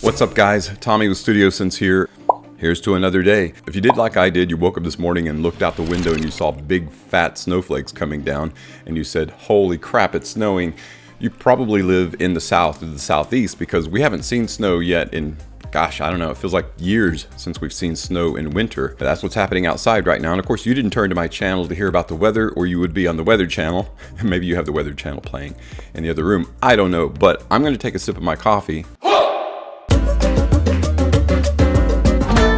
What's up guys, Tommy with Studio Sense here. Here's to another day. If you did like I did, you woke up this morning and looked out the window and you saw big fat snowflakes coming down and you said, holy crap, it's snowing. You probably live in the south or the southeast because we haven't seen snow yet in, gosh, I don't know, it feels like years since we've seen snow in winter. But that's what's happening outside right now. And of course, you didn't turn to my channel to hear about the weather, or you would be on the Weather Channel. Maybe you have the Weather Channel playing in the other room. I don't know, but I'm gonna take a sip of my coffee.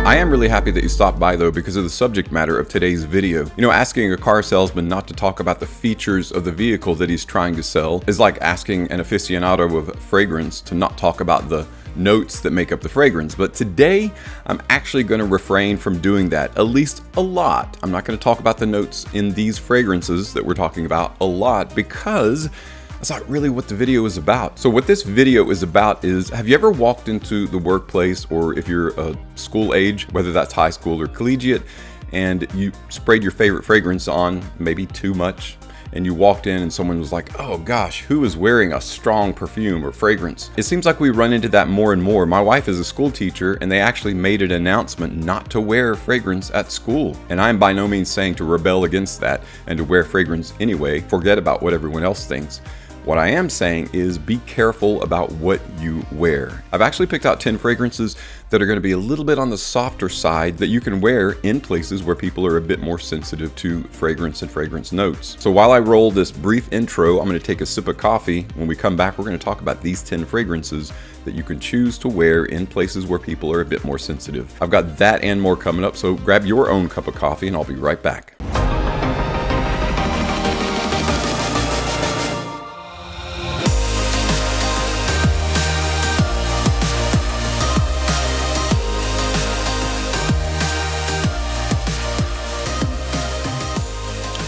I am really happy that you stopped by though because of the subject matter of today's video. You know, asking a car salesman not to talk about the features of the vehicle that he's trying to sell is like asking an aficionado of fragrance to not talk about the notes that make up the fragrance. But today, I'm actually going to refrain from doing that, at least a lot. I'm not going to talk about the notes in these fragrances that we're talking about a lot because that's not really what the video is about. So what this video is about is, have you ever walked into the workplace, or if you're a school age, whether that's high school or collegiate, and you sprayed your favorite fragrance on, maybe too much, and you walked in and someone was like, oh gosh, who is wearing a strong perfume or fragrance? It seems like we run into that more and more. My wife is a school teacher and they actually made an announcement not to wear fragrance at school. And I'm by no means saying to rebel against that and to wear fragrance anyway. Forget about what everyone else thinks. What I am saying is be careful about what you wear. I've actually picked out 10 fragrances that are going to be a little bit on the softer side that you can wear in places where people are a bit more sensitive to fragrance and fragrance notes. So while I roll this brief intro, I'm going to take a sip of coffee. When we come back, we're going to talk about these 10 fragrances that you can choose to wear in places where people are a bit more sensitive. I've got that and more coming up, so grab your own cup of coffee and I'll be right back.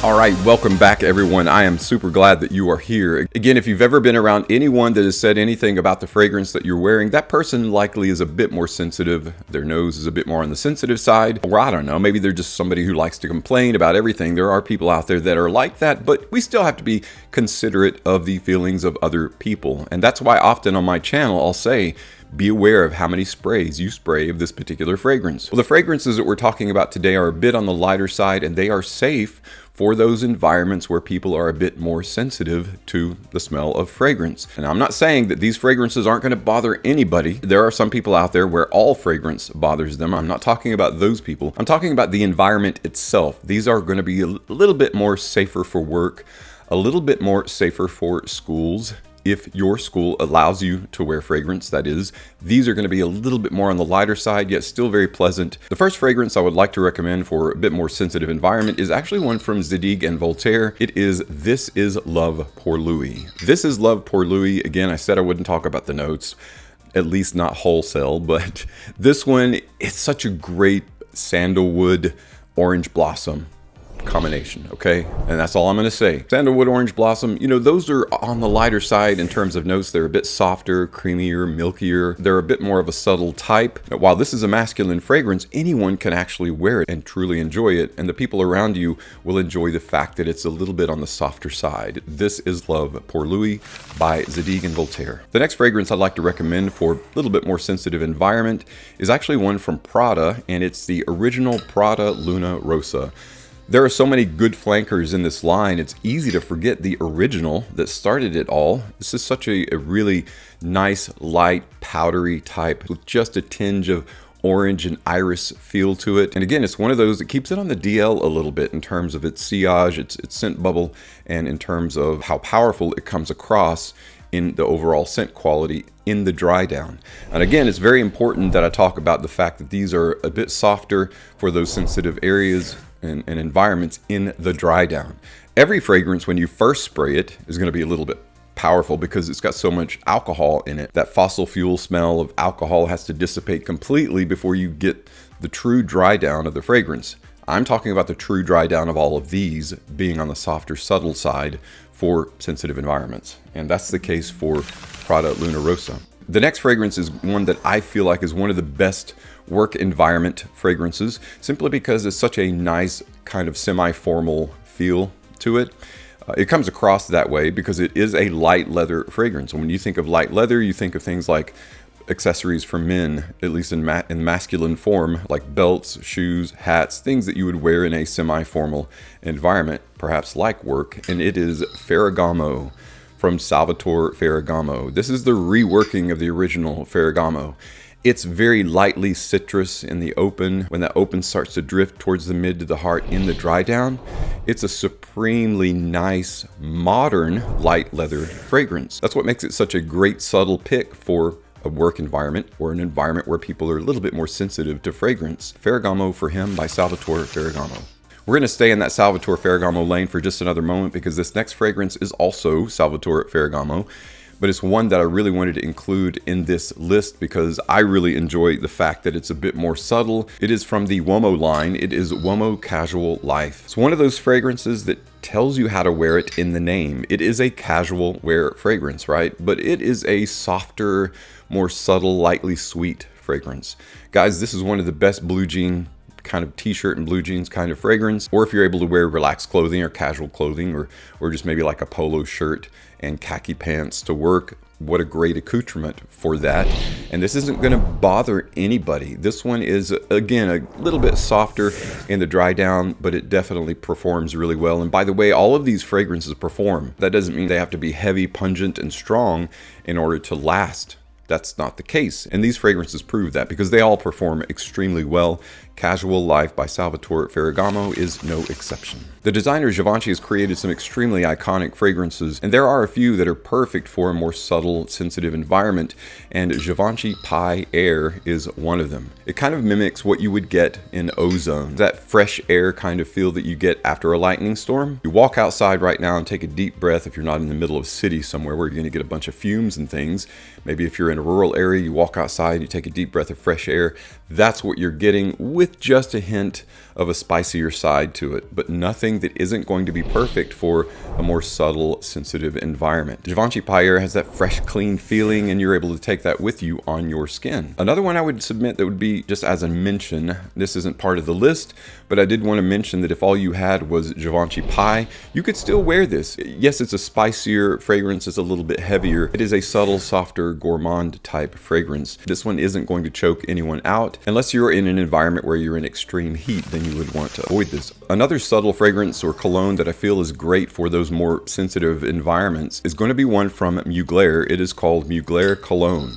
All right, welcome back everyone. I am super glad that you are here. Again, if you've ever been around anyone that has said anything about the fragrance that you're wearing, that person likely is a bit more sensitive. Their nose is a bit more on the sensitive side. Or I don't know, maybe they're just somebody who likes to complain about everything. There are people out there that are like that, but we still have to be considerate of the feelings of other people. And that's why often on my channel, I'll say, be aware of how many sprays you spray of this particular fragrance. Well, the fragrances that we're talking about today are a bit on the lighter side and they are safe for those environments where people are a bit more sensitive to the smell of fragrance. And I'm not saying that these fragrances aren't going to bother anybody. There are some people out there where all fragrance bothers them. I'm not talking about those people. I'm talking about the environment itself. These are going to be a little bit more safer for work, a little bit more safer for schools. If your school allows you to wear fragrance, that is, these are going to be a little bit more on the lighter side, yet still very pleasant. The first fragrance I would like to recommend for a bit more sensitive environment is actually one from Zadig and Voltaire. It is This Is Love Pour Louis. This Is Love Pour Louis. Again, I said I wouldn't talk about the notes, at least not wholesale, but this one, it's such a great sandalwood orange blossom combination, okay? And that's all I'm going to say. Sandalwood orange blossom, you know, those are on the lighter side in terms of notes. They're a bit softer, creamier, milkier. They're a bit more of a subtle type. While this is a masculine fragrance, anyone can actually wear it and truly enjoy it, and the people around you will enjoy the fact that it's a little bit on the softer side. This Is Love Pour Louis by Zadig and Voltaire. The next fragrance I'd like to recommend for a little bit more sensitive environment is actually one from Prada, and it's the original Prada Luna Rossa. There are so many good flankers in this line, it's easy to forget the original that started it all. This is such a really nice, light, powdery type with just a tinge of orange and iris feel to it. And again, it's one of those that keeps it on the DL a little bit in terms of its sillage, its scent bubble, and in terms of how powerful it comes across in the overall scent quality in the dry down. And again, it's very important that I talk about the fact that these are a bit softer for those sensitive areas and environments in the dry down. Every fragrance, when you first spray it, is going to be a little bit powerful because it's got so much alcohol in it. That fossil fuel smell of alcohol has to dissipate completely before you get the true dry down of the fragrance. I'm talking about the true dry down of all of these being on the softer, subtle side for sensitive environments. And that's the case for Prada Luna Rossa. The next fragrance is one that I feel like is one of the best work environment fragrances, simply because it's such a nice kind of semi-formal feel to it. It comes across that way because it is a light leather fragrance. And when you think of light leather, you think of things like accessories for men, at least in masculine form, like belts, shoes, hats, things that you would wear in a semi-formal environment, perhaps like work, and it is Ferragamo from Salvatore Ferragamo. This is the reworking of the original Ferragamo. It's very lightly citrus in the open. When that open starts to drift towards the mid to the heart in the dry down, it's a supremely nice, modern, light leather fragrance. That's what makes it such a great subtle pick for a work environment or an environment where people are a little bit more sensitive to fragrance. Ferragamo for him by Salvatore Ferragamo. We're going to stay in that Salvatore Ferragamo lane for just another moment because this next fragrance is also Salvatore Ferragamo, but it's one that I really wanted to include in this list because I really enjoy the fact that it's a bit more subtle. It is from the Uomo line. It is Uomo Casual Life. It's one of those fragrances that tells you how to wear it in the name. It is a casual wear fragrance, right? But it is a softer, more subtle, lightly sweet fragrance. Guys, this is one of the best blue jean kind of t-shirt and blue jeans kind of fragrance, or if you're able to wear relaxed clothing or casual clothing, or just maybe like a polo shirt and khaki pants to work, what a great accoutrement for that. And this isn't going to bother anybody. This one is, again, a little bit softer in the dry down, but it definitely performs really well. And by the way, all of these fragrances perform. That doesn't mean they have to be heavy, pungent, and strong in order to last. That's not the case. And these fragrances prove that because they all perform extremely well. Casual Life by Salvatore Ferragamo is no exception. The designer Givenchy has created some extremely iconic fragrances, and there are a few that are perfect for a more subtle, sensitive environment, and Givenchy Pie Air is one of them. It kind of mimics what you would get in ozone, that fresh air kind of feel that you get after a lightning storm. You walk outside right now and take a deep breath if you're not in the middle of a city somewhere where you're going to get a bunch of fumes and things. Maybe if you're in a rural area, you walk outside, you take a deep breath of fresh air. That's what you're getting, with just a hint of a spicier side to it, but nothing that isn't going to be perfect for a more subtle, sensitive environment. Givenchy Pie Air has that fresh, clean feeling, and you're able to take that with you on your skin. Another one I would submit that would be just as a mention, this isn't part of the list, but I did want to mention that if all you had was Givenchy Pie, you could still wear this. Yes, it's a spicier fragrance, it's a little bit heavier. It is a subtle, softer, gourmand type fragrance. This one isn't going to choke anyone out, unless you're in an environment where you're in extreme heat, then you would want to avoid this. Another subtle fragrance or cologne that I feel is great for those more sensitive environments is going to be one from Mugler. It is called Mugler Cologne.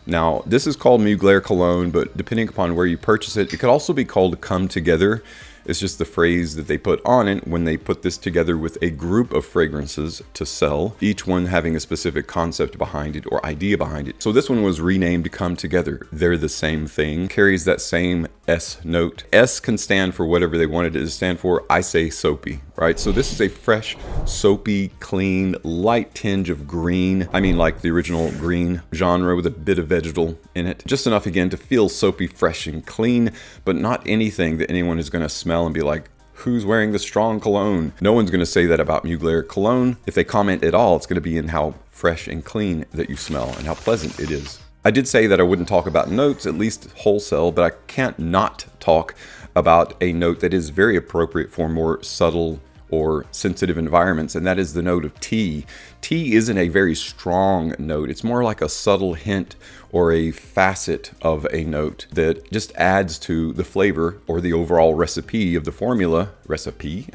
Now, this is called Mugler Cologne, but depending upon where you purchase it, it could also be called Come Together. It's just the phrase that they put on it when they put this together with a group of fragrances to sell, each one having a specific concept behind it or idea behind it. So this one was renamed Come Together. They're the same thing, carries that same S note. S can stand for whatever they wanted it to stand for. I say soapy, right? So this is a fresh, soapy, clean, light tinge of green. I mean like the original green genre with a bit of vegetal in it. Just enough again to feel soapy, fresh, and clean, but not anything that anyone is going to smell and be like, who's wearing the strong cologne? No one's going to say that about Mugler Cologne. If they comment at all, it's going to be in how fresh and clean that you smell and how pleasant it is. I did say that I wouldn't talk about notes, at least wholesale, but I can't not talk about a note that is very appropriate for more subtle or sensitive environments, and that is the note of tea. Tea isn't a very strong note. It's more like a subtle hint or a facet of a note that just adds to the flavor or the overall recipe of the formula. Recipe?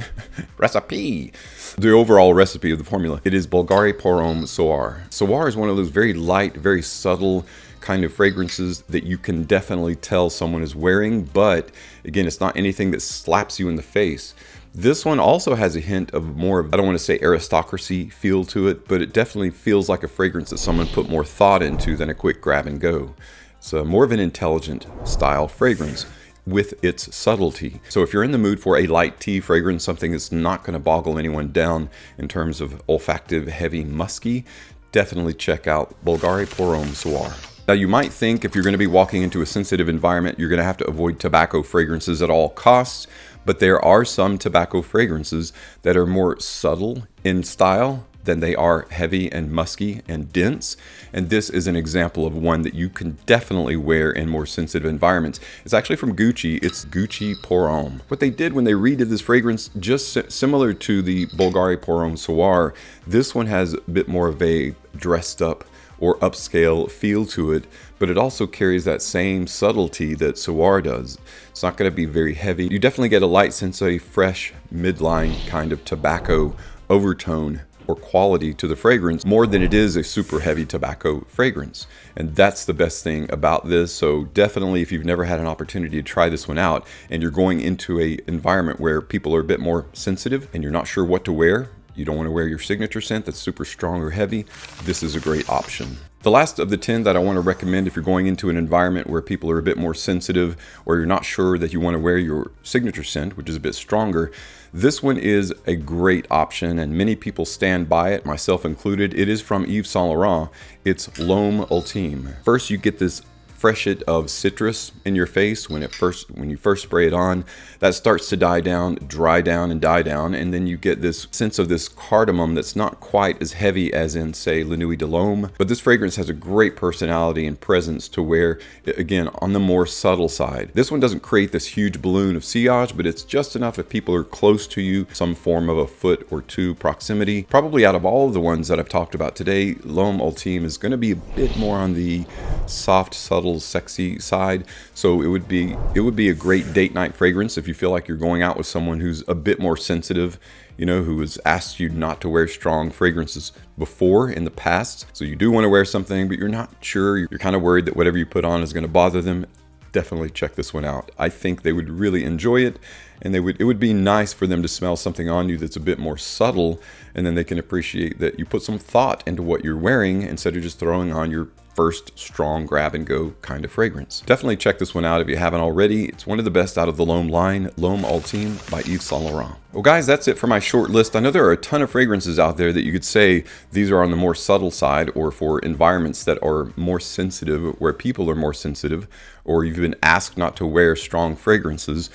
The overall recipe of the formula. It is Bulgari Pour Homme Soir. Soir is one of those very light, very subtle kind of fragrances that you can definitely tell someone is wearing, but again, it's not anything that slaps you in the face. This one also has a hint of more of, I don't want to say aristocracy feel to it, but it definitely feels like a fragrance that someone put more thought into than a quick grab and go. It's more of an intelligent style fragrance with its subtlety. So if you're in the mood for a light tea fragrance, something that's not going to boggle anyone down in terms of olfactive, heavy, musky, definitely check out Bulgari Pour Homme Soir. Now you might think if you're going to be walking into a sensitive environment, you're going to have to avoid tobacco fragrances at all costs, but there are some tobacco fragrances that are more subtle in style than they are heavy and musky and dense. And this is an example of one that you can definitely wear in more sensitive environments. It's actually from Gucci. It's Gucci Pour Homme. What they did when they redid this fragrance, just similar to the Bulgari Pour Homme Soir, this one has a bit more of a dressed up or upscale feel to it, but it also carries that same subtlety that Soir does. It's not going to be very heavy. You definitely get a light sense of a fresh midline kind of tobacco overtone or quality to the fragrance more than it is a super heavy tobacco fragrance. And that's the best thing about this. So definitely, if you've never had an opportunity to try this one out and you're going into an environment where people are a bit more sensitive and you're not sure what to wear, you don't want to wear your signature scent that's super strong or heavy, this is a great option. The last of the 10 that I want to recommend if you're going into an environment where people are a bit more sensitive or you're not sure that you want to wear your signature scent, which is a bit stronger, this one is a great option and many people stand by it, myself included. It is from Yves Saint Laurent. It's L'Homme Ultime. First, you get this freshet of citrus in your face when you first spray it on. That starts to die down, dry down, and die down, and then you get this sense of this cardamom that's not quite as heavy as in, say, La Nuit de l'Homme. But this fragrance has a great personality and presence to wear, again, on the more subtle side. This one doesn't create this huge balloon of sillage, but it's just enough if people are close to you, some form of a foot or two proximity. Probably out of all of the ones that I've talked about today, L'Homme Ultime is going to be a bit more on the soft, subtle, sexy side. So it would be a great date night fragrance if you feel like you're going out with someone who's a bit more sensitive, you know, who has asked you not to wear strong fragrances before in the past. So you do want to wear something, but you're not sure. You're kind of worried that whatever you put on is going to bother them. Definitely check this one out. I think they would really enjoy it, and it would be nice for them to smell something on you that's a bit more subtle, and then they can appreciate that you put some thought into what you're wearing instead of just throwing on your first strong grab and go kind of fragrance. Definitely check this one out if you haven't already. It's one of the best out of the L'Homme line, L'Homme Ultime by Yves Saint Laurent. Well guys, that's it for my short list. I know there are a ton of fragrances out there that you could say these are on the more subtle side or for environments that are more sensitive, where people are more sensitive, or you've been asked not to wear strong fragrances.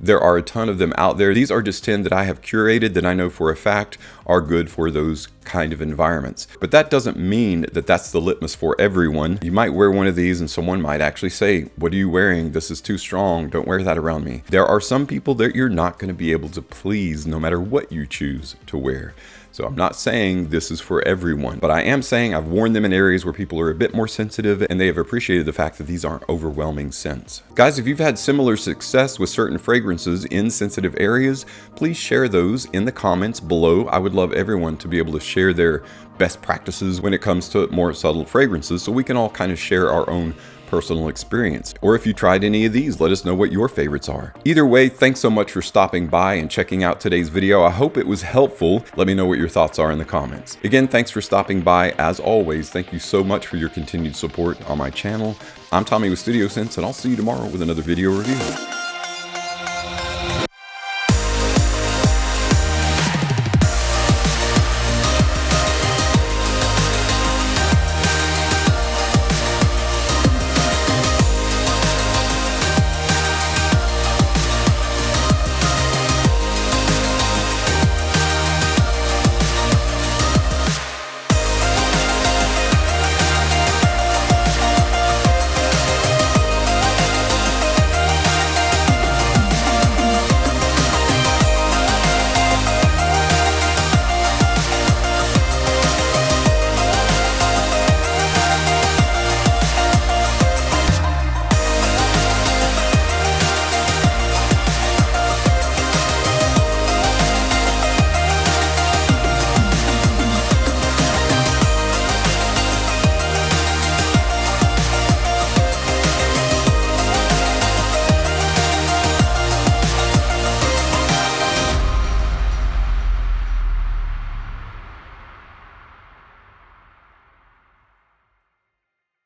There are a ton of them out there. These are just 10 that I have curated that I know for a fact are good for those kind of environments. But that doesn't mean that that's the litmus for everyone. You might wear one of these and someone might actually say, "What are you wearing? This is too strong. Don't wear that around me." There are some people that you're not going to be able to please no matter what you choose to wear. So I'm not saying this is for everyone, but I am saying I've worn them in areas where people are a bit more sensitive and they have appreciated the fact that these aren't overwhelming scents. Guys, if you've had similar success with certain fragrances in sensitive areas, please share those in the comments below. I would love everyone to be able to share their best practices when it comes to more subtle fragrances so we can all kind of share our own personal experience. Or if you tried any of these, let us know what your favorites are. Either way, thanks so much for stopping by and checking out today's video. I hope it was helpful. Let me know what your thoughts are in the comments. Again, thanks for stopping by. As always, thank you so much for your continued support on my channel. I'm Tommy with Studio Sense, and I'll see you tomorrow with another video review.